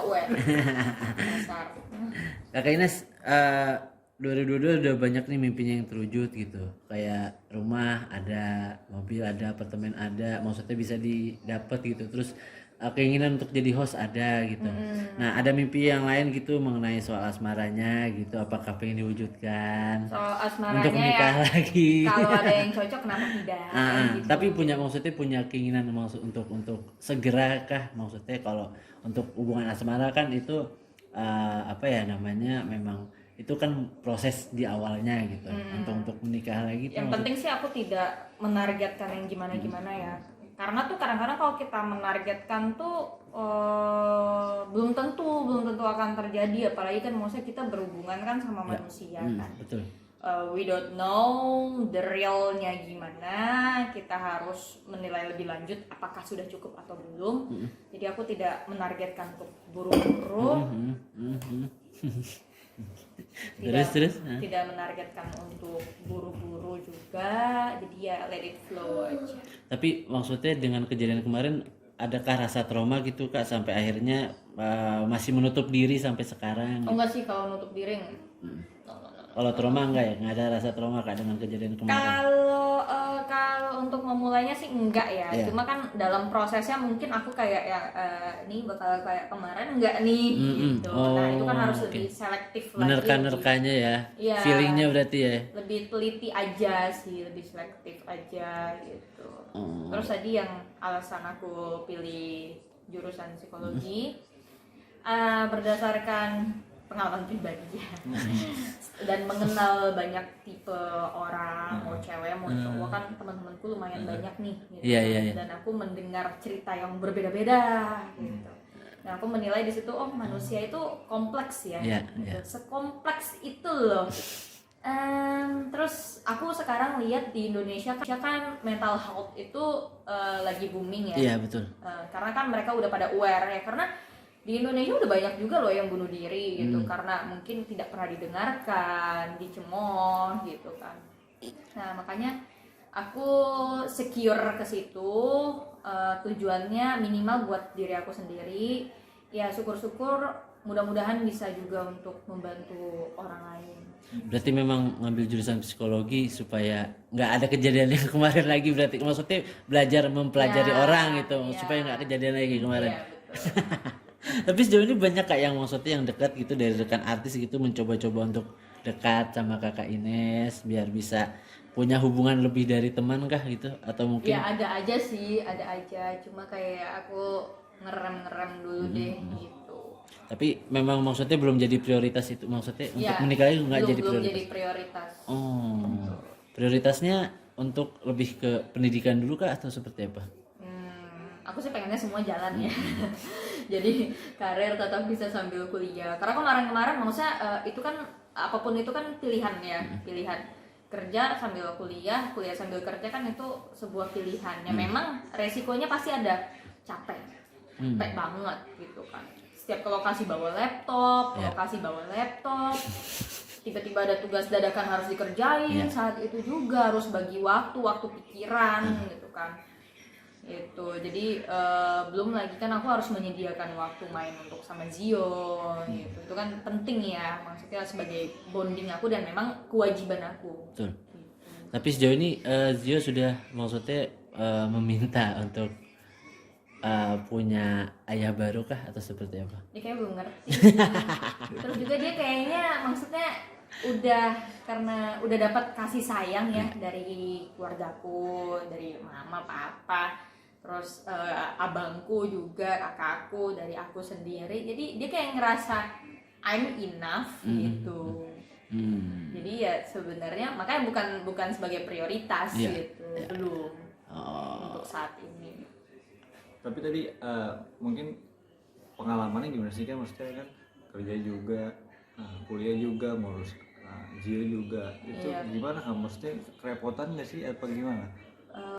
UN. Dasar. Kakak Ines 2022 udah banyak nih mimpinya yang terwujud gitu. Kayak rumah ada, mobil ada, apartemen ada, maksudnya bisa didapat gitu. Terus keinginan untuk jadi host ada gitu. Nah, ada mimpi yang lain gitu mengenai soal asmaranya gitu. Apakah pengen diwujudkan? Soal Untuk asmaranya menikah ya, lagi. kalau ada yang cocok kenapa tidak kan gitu. Tapi maksudnya punya keinginan maksud untuk segera kah maksudnya kalau untuk hubungan asmara kan itu apa ya namanya memang itu kan proses di awalnya gitu. Untuk menikah lagi tuh Yang penting sih aku tidak menargetkan yang gimana-gimana ya. Karena tuh kadang-kadang kalau kita menargetkan tuh belum tentu akan terjadi, apalagi kan maksudnya kita berhubungan kan sama manusia kan. betul. We don't know the realnya gimana, kita harus menilai lebih lanjut apakah sudah cukup atau belum. Jadi aku tidak menargetkan untuk buru-buru. Tidak menargetkan untuk buru-buru juga, jadi ya let it flow aja. Tapi maksudnya dengan kejadian kemarin adakah rasa trauma gitu Kak sampai akhirnya masih menutup diri sampai sekarang? Enggak sih kalau nutup diri. Kalau trauma enggak ya? Enggak ada rasa trauma Kak dengan kejadian kemarin? Kalau untuk memulainya sih enggak ya. Yeah. Cuma kan dalam prosesnya mungkin aku kayak ya ini bakal kayak kemarin enggak nih gitu. Nah itu kan harus lebih selektif lagi. Menerka-nerkanya ya. Iya. Feelingnya berarti ya. Lebih teliti aja sih, lebih selektif aja gitu. Terus tadi yang alasan aku pilih jurusan psikologi berdasarkan pengalaman pribadi ya. Dan mengenal banyak tipe orang, mau cewek mau cowok kan teman-temanku lumayan banyak nih gitu. Iya. Dan aku mendengar cerita yang berbeda-beda gitu. Nah aku menilai di situ manusia itu kompleks ya, gitu. Sekompleks itu loh. Terus aku sekarang lihat di Indonesia kan mental health itu lagi booming ya. Iya betul. Karena kan mereka udah pada aware ya, karena di Indonesia udah banyak juga loh yang bunuh diri gitu karena mungkin tidak pernah didengarkan, dicemooh gitu kan. Nah makanya aku secure ke situ, tujuannya minimal buat diri aku sendiri. Ya syukur-syukur mudah-mudahan bisa juga untuk membantu orang lain. Berarti memang ngambil jurusan psikologi supaya nggak ada kejadian yang kemarin lagi, berarti maksudnya belajar mempelajari orang gitu supaya nggak kejadian lagi kemarin. Iya, betul. Tapi sejauh ini banyak Kak yang maksudnya yang dekat gitu dari rekan artis gitu mencoba-coba untuk dekat sama Kakak Ines biar bisa punya hubungan lebih dari teman kah gitu atau mungkin? Ya ada aja sih, ada aja. Cuma kayak aku ngerem dulu deh gitu. Tapi memang maksudnya belum jadi prioritas itu, maksudnya untuk menikah itu nggak jadi prioritas. Belum jadi prioritas. Prioritasnya untuk lebih ke pendidikan dulu kah atau seperti apa? Aku sih pengennya semua jalan ya. Jadi karir tetap bisa sambil kuliah. Karena kemarin maksudnya itu kan apapun itu kan pilihan ya, pilihan kerja sambil kuliah sambil kerja kan itu sebuah pilihan. Ya memang resikonya pasti ada, capek banget gitu kan. Setiap ke lokasi bawa laptop, tiba-tiba ada tugas dadakan harus dikerjain, saat itu juga harus bagi waktu pikiran gitu kan. Itu jadi belum lagi kan aku harus menyediakan waktu main untuk sama Zio gitu. Itu kan penting ya, maksudnya sebagai bonding aku dan memang kewajiban aku. Betul. Gitu. Tapi sejauh ini Zio sudah maksudnya meminta untuk punya ayah baru kah atau seperti apa? Dia kayak belum ngerti. Terus juga dia kayaknya maksudnya karena udah dapat kasih sayang ya dari keluargaku, dari mama, papa, terus abangku juga, kakakku, dari aku sendiri. Jadi dia kayak ngerasa I'm enough gitu. Jadi ya sebenarnya makanya bukan sebagai prioritas gitu belum untuk saat ini. Tapi tadi mungkin pengalamannya gimana sih kan, maksudnya kan kerja juga, kuliah juga, ngurus Zio juga, itu gimana kan, maksudnya kerepotan nggak sih apa gimana?